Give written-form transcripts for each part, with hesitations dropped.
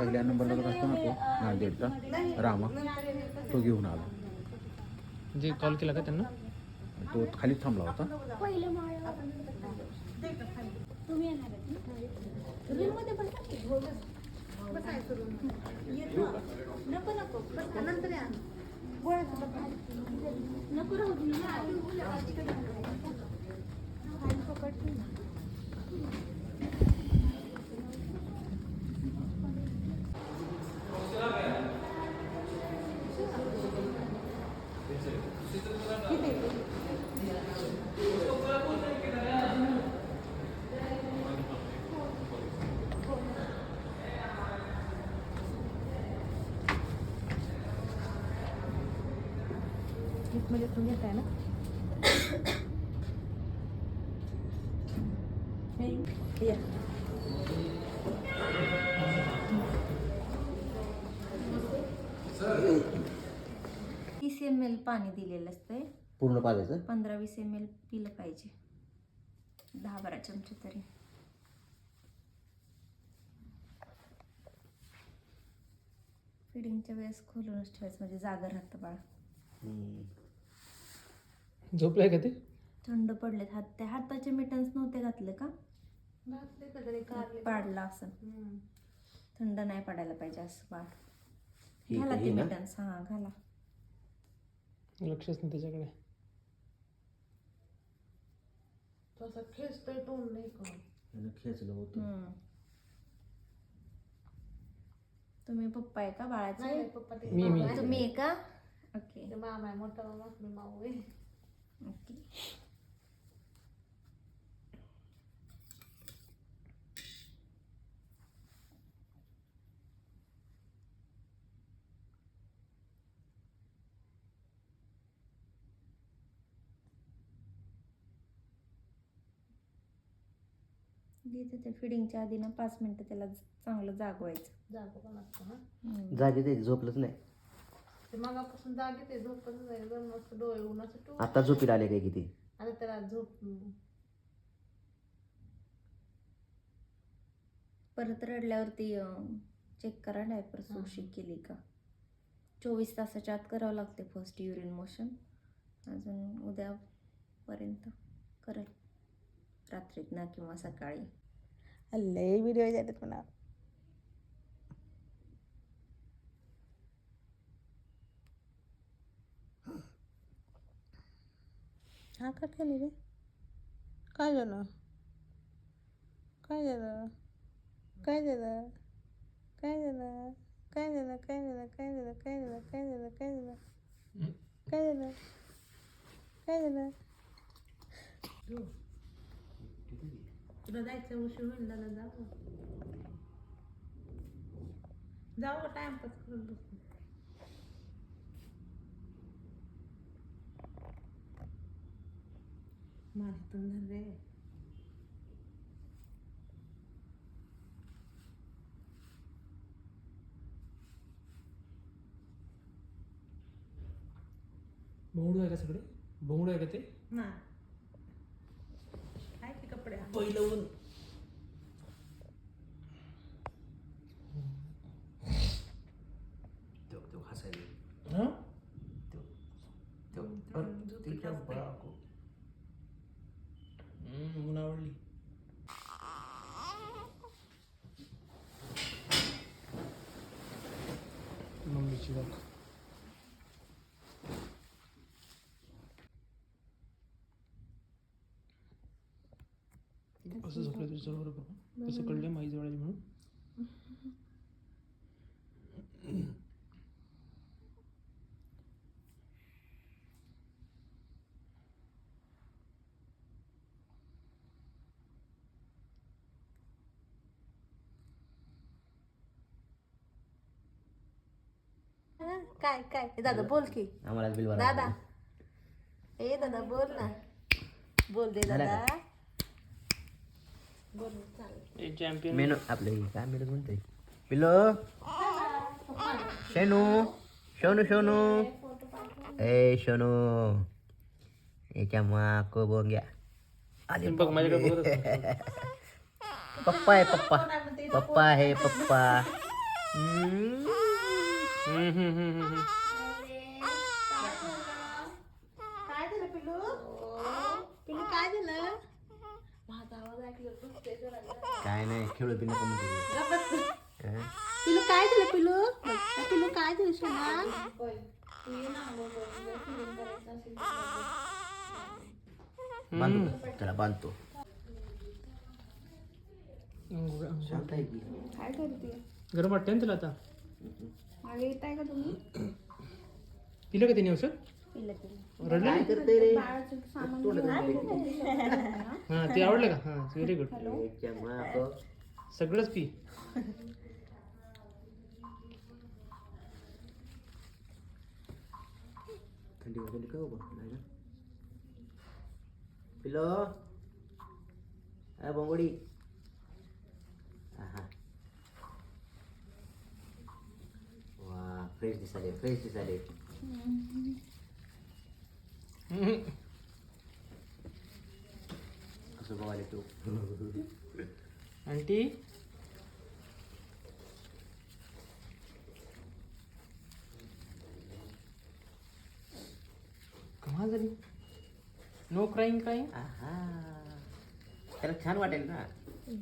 पहिल्या नंबरला असतो ना तो नांदेडचा रामा, तो घेऊन आला. जे कॉल केला का त्यांना? तो खालीच थांबला होता. तुम्ही येणार नको नको नंतर या नको राहू म्हणजे तुम्ही येत आहे ना. ml पाणी दिलेलं असतंय पूर्ण पाजायचं. 15-20 ml पिलं पाहिजे, 10-12 चमचे तरी. फिडिंगच्या वेळेस खोलूनच ठेवायचं म्हणजे जागा राहतं बाळ. झोपलाय का ते? थंड पडलेत हात, त्या हाताचे मिटन्स नव्हते घातले का? पाडला असं. थंड नाही पडायला पाहिजे असं बाळ. घाला ते मिटन्स. हा घाला. लक्षच नाही त्याच्याकडे. खेचतोय तोंड नाही का? खेचलं होतं. तुम्ही पप्पा आहे का बाळाचे? नाही पप्पा ते मी तुम्ही आहे का? ओके मामा आहे, मोठा मामा, मी माऊ आहे. ओके. घेते ते फिडिंगच्या आधी ना 5 मिनिटं त्याला चांगलं जागवायचं. जागो पण असतो ना. जागी ते झोपलंच नाही. ते मगापासून जागे ते झोपच जाईल. 2 वाजता डोळे उन्हाचं टू. आता झोपीला आले काय किती? आता त्याला झोप. परत रडल्यावरती चेक करा डायपर सुरक्षित केली का. 24 तासाच्या आत करावं लागते फर्स्ट युरिन मोशन. अजून उद्यापर्यंत करेल, रात्रीत ना किंवा सकाळी. लय व्हिडिओ झालेत म्हणा. हा का केली रे? काय झालं? काय झालं? काय झालं? काय झालं? काय झालं? काय झालं? काय झालं? काय झालं? काय झालं? काय झालं? काय झालं? काय झालं? तुला जायचं उशीर होईल दादा. जाऊ टाइमपास करत बसू. माझी तोंड रे. भोंगडू आहे का सगळे? भोंगडू आहे का ते? ना काय ते कपडे पहिलं ऊन. तो हसायला. हा? ऊन आवडली. मम्मीची बघ. कसं झोपलं तुझ्या बरोबर? कसं कळलं माई जवळ आली म्हणून? काय काय दादा बोल की. आम्हाला बिल भरा. दादा ए दादा बोल ना. बोल दे दादा. बोल चालेल. चॅम्पियन मेनू आपलं काय मेनू म्हणते पिलो शेनू शोनू शोनू ए शोनू याच्या माको बोंग्या आधी बघ माझ्याकडे बघत पप्पा आहे पप्पा पप्पा आहे पप्पा काय झालं पिलू? पिलू काय झालं? काय नाही खेळू बी नको म्हणजे पिलू काय झालं पिलू? पिलू काय झालं शना? बांधतो त्याला बांधतो शांत आहे की काय करते? गरम वाटतंय ना तुला आता? मागे येत आहे का तुम्ही? पिलं का त्याने औषध? रडलं काय नाही? करते रे बाळाचं सामान घेऊन हां ते आवडलं का? हां व्हेरी गुड. सगळंच पी. थंडी वाजली का बाबा नाही ना पिलो बोंगडी वा फ्रेश दिसाले फ्रेश दिसाले कसं बघाले तू आंटी कमाल झाली. No crying crying. त्याला छान वाटेल ना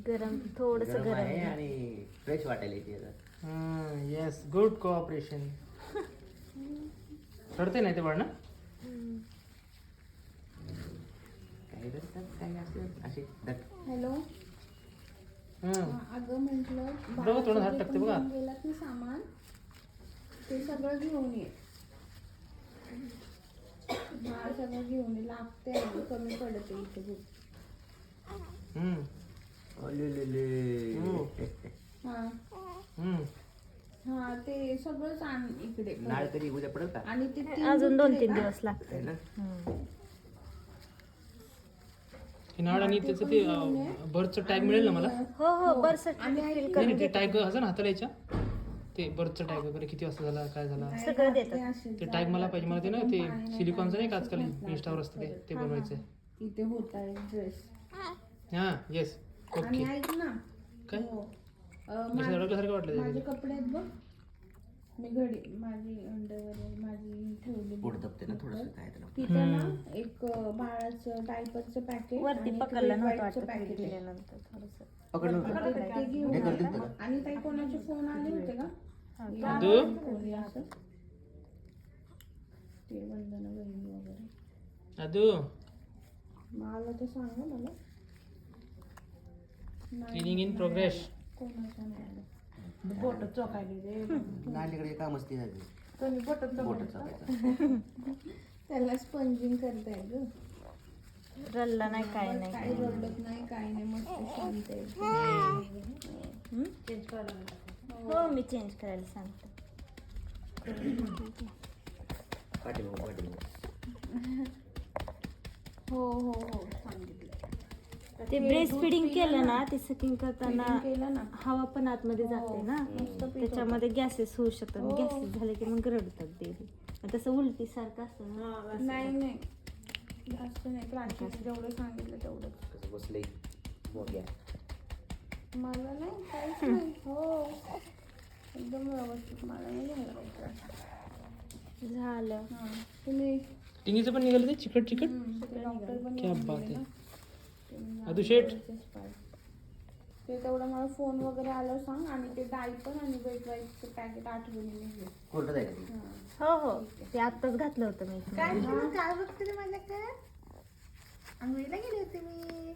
गरम थोडस गरम गरम आहे आणि फ्रेश वाटेल इथे आता. हां येस गुड कोऑपरेशन. रडते नाही ते बाळ ना? काही करतात काही असलं असे हॅलो. हां अगं म्हटलं बघा थोडं हात टाकते बघा. गेलात ना सामान ते सगळं घेऊन ये. बाळ सगळं घेऊन ये. लागते अगं कमी पडते इथे खूप. हा हा ते सगळंच आण इकडे. नाळ कधी उद्या पडेल का आणि ते अजून 2-3 दिवस लागते. आहे ना हे नाड आणि त्याचं ते बर्थचं टॅग मिळेल ना मला? हो हो बरं सर्टिफिकेट नाही करून नाही, ते टॅग असं ना हाताला याच्या ते बर्थचं टॅग वगैरे किती वाजता झाला काय झाला सगळं देतात. ते टॅग मला पाहिजे. मला ते ना ते सिलिकॉनचं नाही का आजकाल इंस्टावर असतं ते बनवायचं आहे. इथे होत आहे ड्रेस. हां येस आणि ओके. ऐक ना काय हो. रडल्यासारखं वाटलं माझे ते. कपडे आहेत बघ. मी घडी माझी अंडरवेअर माझी ठेवली पोट दबते ना थोडंसं काय त्याला तिथं ना एक बाळाचं डायपरचं पॅकेट वरती पकडलं नव्हतं वाटतं पॅकेट आहे. दिल्यानंतर थोडंसं. पकडलं ते घेऊन हे ये. करतील का आणि ताई कोणाचे फोन आले होते का? अदू? कोणी असं ते वंदना बहिणी वगैरे अदू मला तर सांगा मला. Cleaning in progress. कोणाचं नाही आलं. बोट चोकायली रे. नालीकडे काम असते झाली कोणी बोट बोट चालायचं त्याला स्पंजिंग करताय ग. रडला नाही काय नाही काही रडत नाही काही नाही मस्त शांत आहे. हो मी चेंज करायला सांगते. पाठीमागं हो हो हो सांगितलं. ते ब्रेस्ट फिडिंग केलं ना ते सकिंग करताना केलं ना हवा पण आतमध्ये जाते ना त्याच्यामध्ये गॅसेस होऊ शकतात. गॅसेस झाले की मग रडतात बेबी. तसं उलटी सारखं असतं ना. नाही नाही जास्त नाही. प्राचीने जेवढं सांगितलं तेवढंच. कसं बसलंय मोग्या मला नाही काहीच नाही. हो एकदम व्यवस्थित. मला नाही झालं काही त्रास. झालं. हां तुम्ही टिंगीचं पण निघालं ते चिकट चिकट. डॉक्टर पण क्या येऊन बात गेले आहे. ना. अदू शेठ ते तेवढं मला फोन वगैरे आलं सांग. आणि ते डायपर आणि वेट वाईटचं पॅकेट आठवणीने घे. कोर्टात आहे का ती हो हो ते आत्ताच घातलं होतं मी. काय काय बघते माझ्याकडे? आंघोळीला गेले होते मी.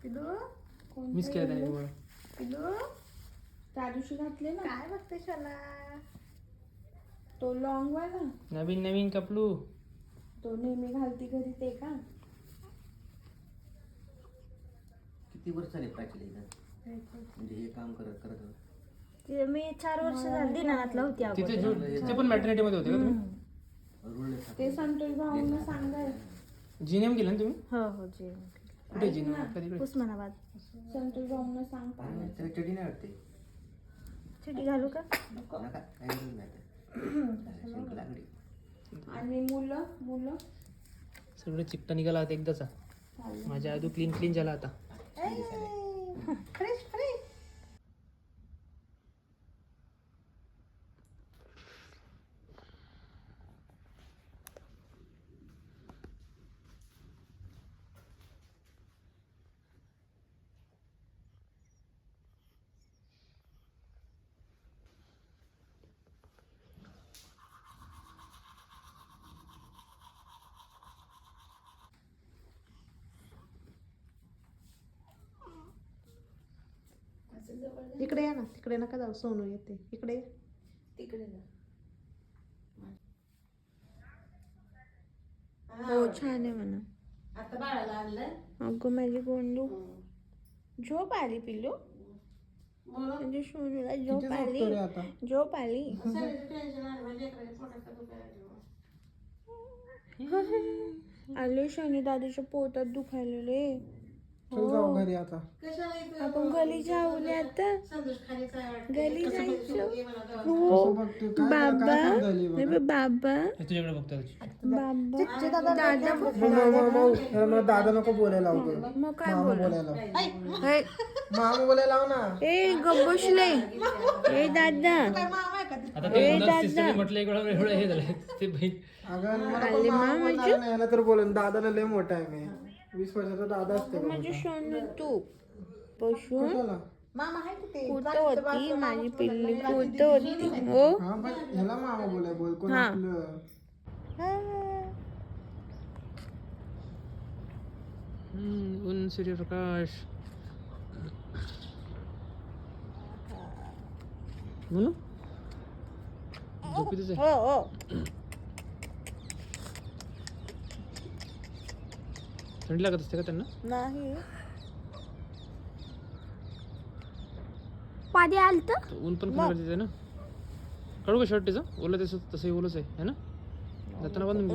पिलू मिस केलं त्याने तुम्हाला. पिलू त्या दिवशी घातले ना. काय बघते शाला? तो लॉंग वाला नवीन नवीन कपलू. तो नेहमी घालती घरी ते का? किती वर्ष झाले प्राचीला इथं म्हणजे हे काम करत करत ते मी 4 वर्ष झाली दिनानाथला होती तिथे अगोदर. तिथे पण मॅटर्निटी मध्ये होते का तुम्ही? रुळले ते संतोष भाऊंना सांगाय. जीनेम केलं ना तुम्ही? हो हो जी कुठे जीनेम कधी कुठे? उस्मानाबाद. संतोष भाऊंना सांग. त्याला चटी नाही वाटते चिठी घालू का? नका काही गरज नाही आता. शिंक लागली आणि मुलं मुलं सगळं चिकटा निघाला आता एकदाचा. माझ्या आदू क्लीन क्लीन झाला आता. Fresh fresh. इकडे या ना, तिकडे नका जाऊ, सोनू येते इकडे ये. तिकडे जा. हो छान आहे म्हणा. आता बाळाला आणलं अगं माझी गोंडू झोप आली पिल्लू. म्हणजे सोनूला झोप आली. झोप आली. आले शनी दादूच्या पोटात दुखायलेले. घरी आता आपण घरी जाऊ ना आता. घरी जायचं. हो बाबा नाही बा, बाबा तुझ्याकडे बघतो बाबा दादा दादा नको बोलायला मग काय बोलायला मामा बोलायला लाव ना. ए गब्बसले ए दादा आता ते म्हटलं एक वेळा एवढं हे झालं ते बहीण याला तर बोल दादाला लय मोठा आहे मी 20 वर्षाचा दादा असते म्हणजे सोनू तू बसून मामा आहे तिथे. कुठं होती माझी पिल्ली कुठं होती हो. हा पण ह्याला मामा बोलाय बोल कोण आपलं ऊन सूर्यप्रकाश म्हणू झोपीतच आहे. हो हो थंडी लागत असते का त्यांना? नाही पाणी आलत ऊन पण कमी गरजेचं आहे ना. काढू का शर्ट त्याचं ओलं तसंही ओलंच आहे ना. जाताना बांधून घे.